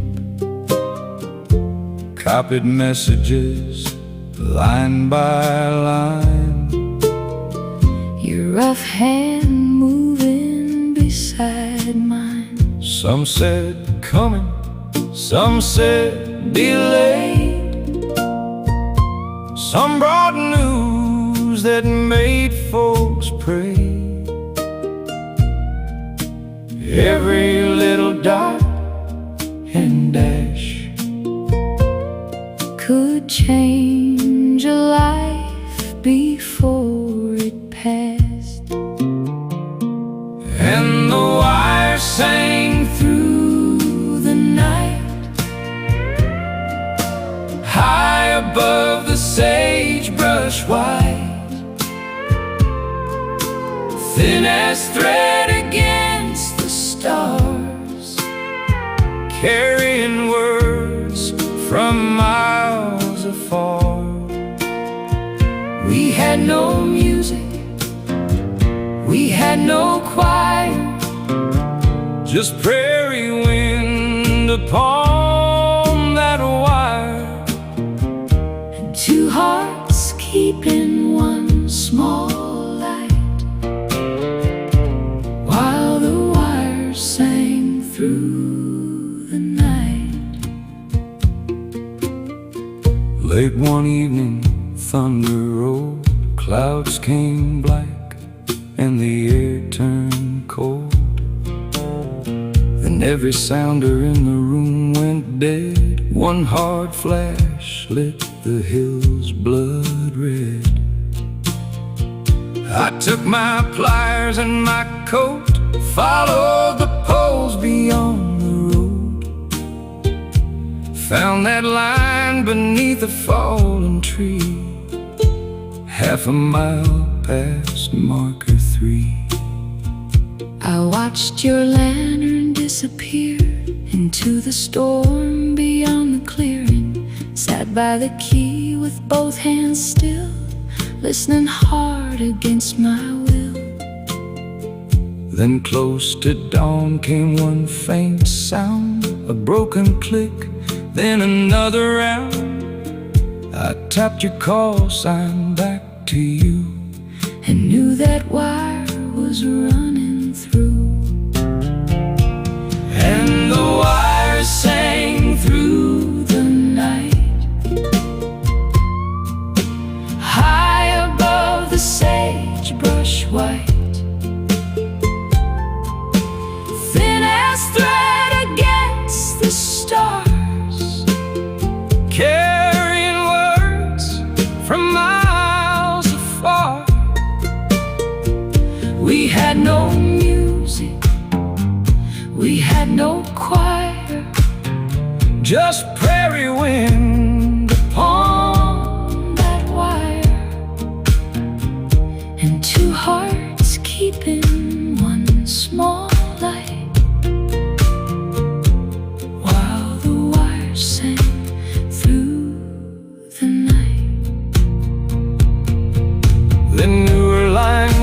copied messages line by line, your rough hand moving beside mine. some said coming, some said delayed, some brought news that made folks pray. Every little dot and dash could change a life before it passed. And the wire sang through the night, high above the sagebrush white, thin as thread against the stars, carrying words from miles afar. we had no music, we had no choir, Just prairie wind upon that wire, and two hearts keeping one small light, while the wire sang through the night. Late one evening, thunder rolled, clouds came black, and the air turned cold. Then every sounder in the room went dead. One hard flash lit the hills blood red. I took my pliers and my coat, followed the poles beyond the road, found that line beneath a fallen tree, half a mile past marker 3. I watched your lantern disappear into the storm beyond the clearing, sat by the key with both hands still, listening hard against my will. Then close to dawn came one faint sound, a broken click, then another round. I tapped your call sign back to you, And knew that wire was running through. And the wire sang through the night, high above the sagebrush white, thin as thread against the stars, carrying words from miles afar. we had no music, we had no choir, Just prairie wind on that wire, and two hearts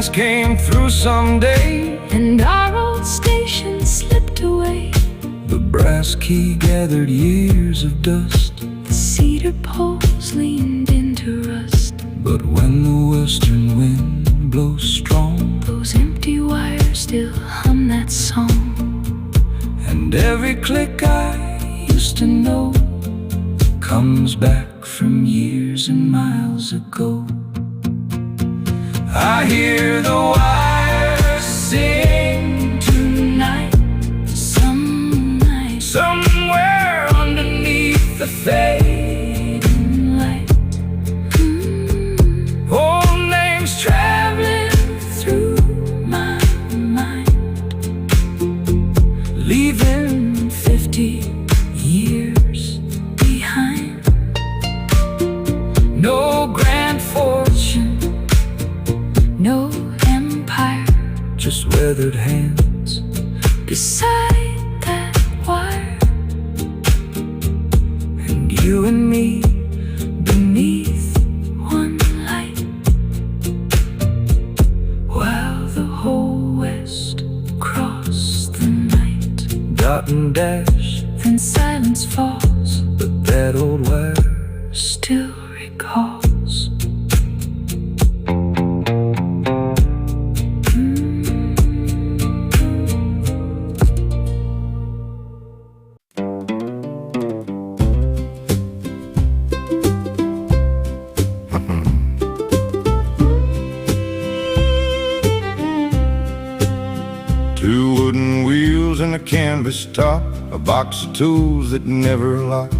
trains came through someday, and our old station slipped away. the brass key gathered years of dust. The cedar poles leaned into rust. But when the western wind blows strong, Those empty wires still hum that song. and every click I used to know comes back from years and miles ago. I hear the wires sing tonight, Some night, somewhere underneath the fading light. Old names traveling through my mind, leaving 50 years behind. no grand fortune, No empire just weathered hands. beside that wire, And you and me beneath one light, while the whole West crossed the night. dot and dash, Then silence falls, but that old wire still recalls. Two wooden wheels and a canvas top, a box of tools that never locked,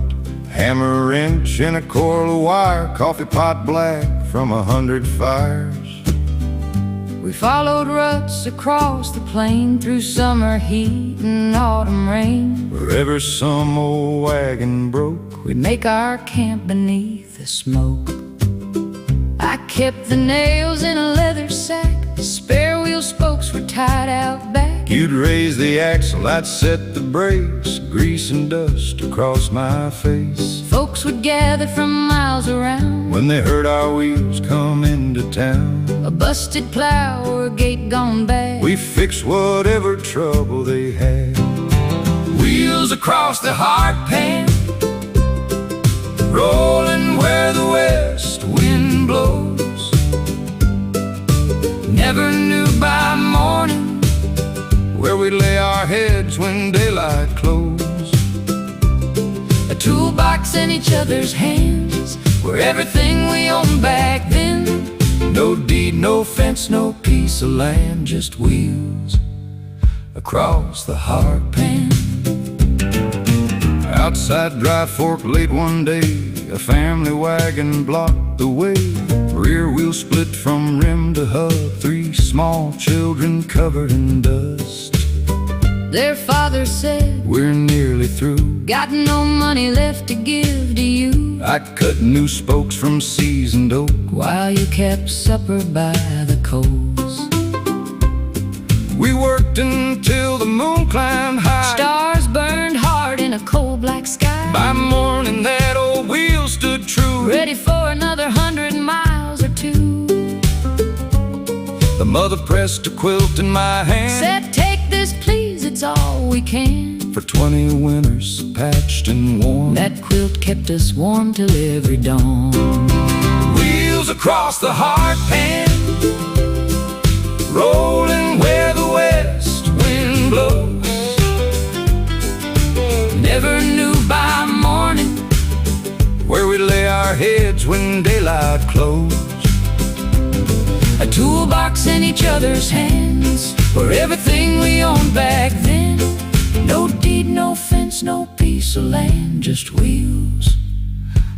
hammer, wrench, and a coil of wire, coffee pot black from 100 fires. We followed ruts across the plain, through summer heat and autumn rain. Wherever some old wagon broke, We'd make our camp beneath the smoke. I kept the nails in a leather sack. Spare wheel spokes were tied out back. you'd raise the axle, I'd set the brakes, grease and dust across my face. Folks would gather from miles around. When they heard our wheels come into town, A busted plow or a gate gone bad. we fixed whatever trouble they had. Wheels across the hard pan, rolling where the west wind blows. Never knew by morning where we'd lay our heads when daylight closed. A toolbox in each other's hands were everything we owned back then. No deed, no fence, no piece of land, just wheels across the hard pan. Outside Dry Fork late one day, a family wagon blocked the way. Rear wheel split from rim to hub, three small children covered in dust. Their father said, We're nearly through. got no money left to give to you, I cut new spokes from seasoned oak. while you kept supper by the coals. We worked until the moon climbed high. Stars burned hard in a coal black sky. By morning that old wheel stood true, Ready for another 100 miles or two. The mother pressed a quilt in my hand. Said, take this please, it's all we can. For 20 winters, patched and warm, That quilt kept us warm till every dawn. wheels across the hard pan, rolling where the west wind blows. Never knew by morning where we'd lay our heads when daylight closed. A toolbox in each other's hands were everything we owned back then. No deed, no fence, no piece of land, just wheels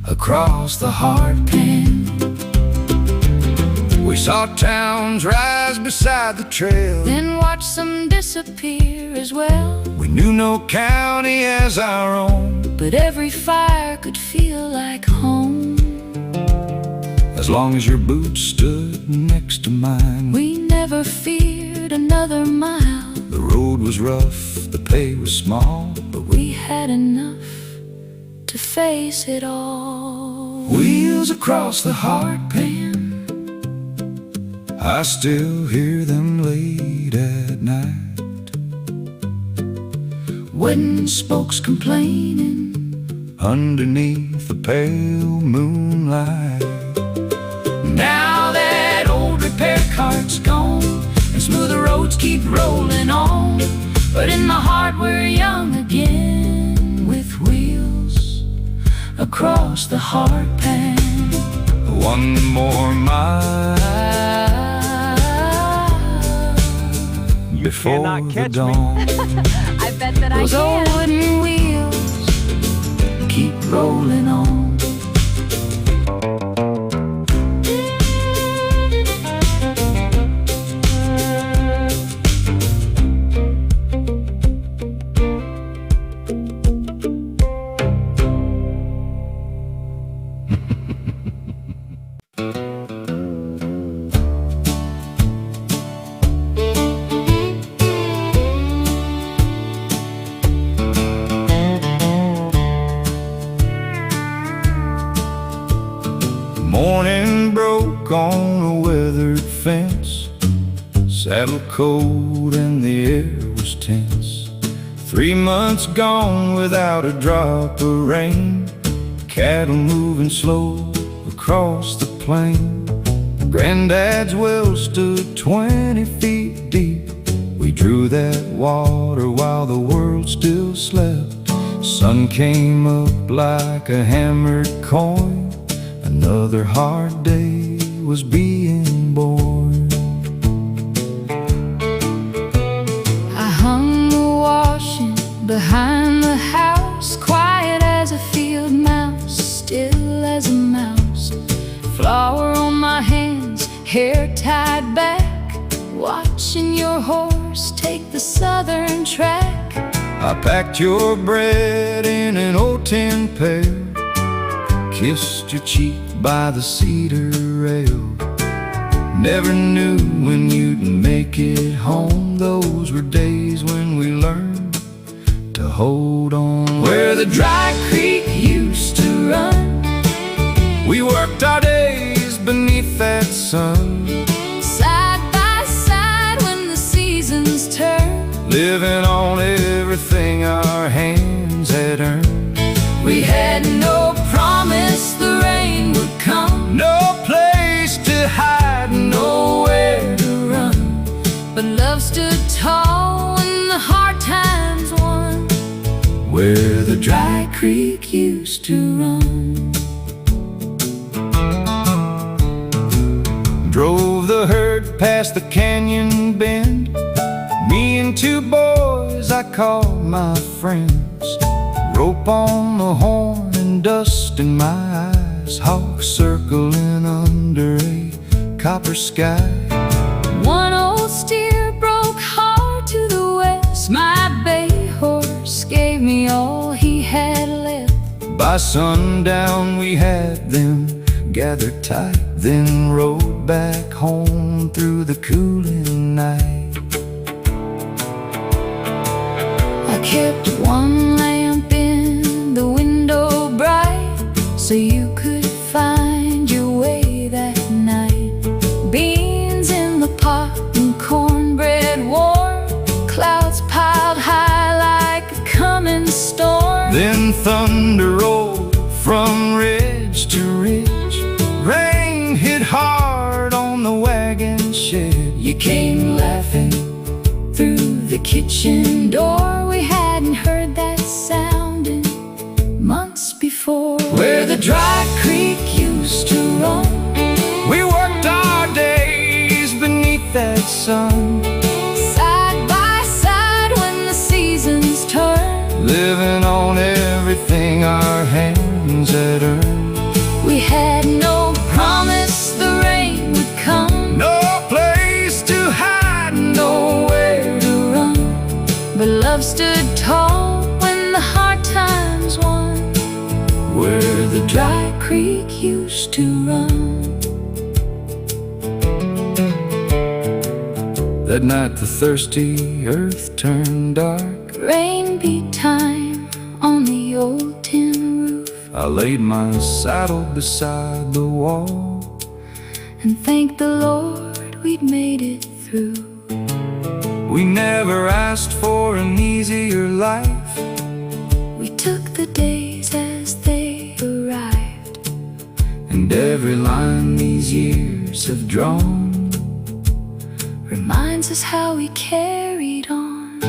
across the hard pan. We saw towns rise beside the trail, Then watched some disappear as well. we knew no county as our own, But every fire could feel like home. as long as your boots stood next to mine. We never feared another mile, The road was rough, the pay was small, but we had enough to face it all. wheels across the hard pan. I still hear them late at night. Wedding spokes complaining Underneath the pale moonlight. now that old repair cart's gone and smoother roads keep rolling on. But in the heart we're young again, with wheels across the hard pan. One more mile before cannot the catch me. dawn. I bet that Those old wooden wheels keep rolling on. Morning broke on a weathered fence. Saddle cold and the air was tense. 3 months gone without a drop of rain. Cattle moving slow across the plain. Granddad's well stood 20 feet deep. We drew that water while the world still slept. Sun came up like a hammered coin. Another hard day was being born. I hung the washing behind the house, quiet as a field mouse, still as a mouse. Flour on my hands, hair tied back, watching your horse take the southern track. I packed your bread in an old tin pail, kissed your cheek by the cedar rail. Never knew when you'd make it home. Those were days when we learned to hold on. Where the dry creek used to run, We worked our days beneath that sun, Side by side when the seasons turn. living on everything our hands had earned. we had no promise the rain would come, No place to hide, nowhere to run. But love stood tall when the hard times won. Where the dry creek used to run. drove the herd past the canyon bend. Me and 2 boys I called my friends. Rope on the horn and dust in my eyes. Hawks circling under a copper sky. One old steer broke hard to the west. My bay horse gave me all he had left. By sundown we had them gathered tight, then rode back home through the cooling night. I kept one lamp in the window bright, so you could find your way that night. Beans in the pot and cornbread warm, clouds piled high like a coming storm. Then thunder rolled from ridge to ridge. Rain hit hard on the wagon shed. You came laughing Through the kitchen door, we hadn't heard that sound in months before. where the dry creek used to run. We worked our days beneath that sun, Side by side when the seasons turn. living on everything our hands had earned. We had no promise the rain would come, No place to hide, Nowhere to run. but love stood tall when the hard times won. Where the dry creek used to run. That night the thirsty earth turned dark. Rain beat time on the old tin roof, I laid my saddle beside the wall. and thanked the Lord we'd made it through. We never asked for an easier life. We took the days as they arrived. And every line these years have drawn Reminds us how we carried on.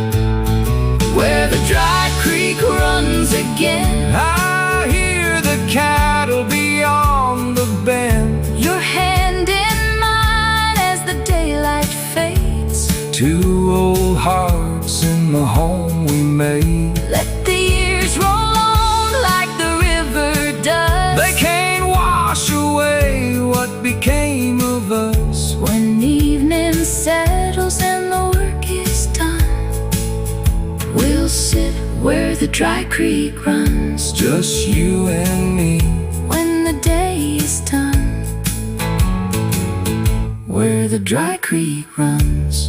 where the dry creek runs again. I hear the cattle beyond the bend. Your hand in mine as the daylight fades. Two old hearts in the home we made. Let the years roll on like the river does. They can't wash away what became of us. When evening settles and the work is done, we'll sit where the dry creek runs. Just you and me, When the day is done, where the dry creek runs.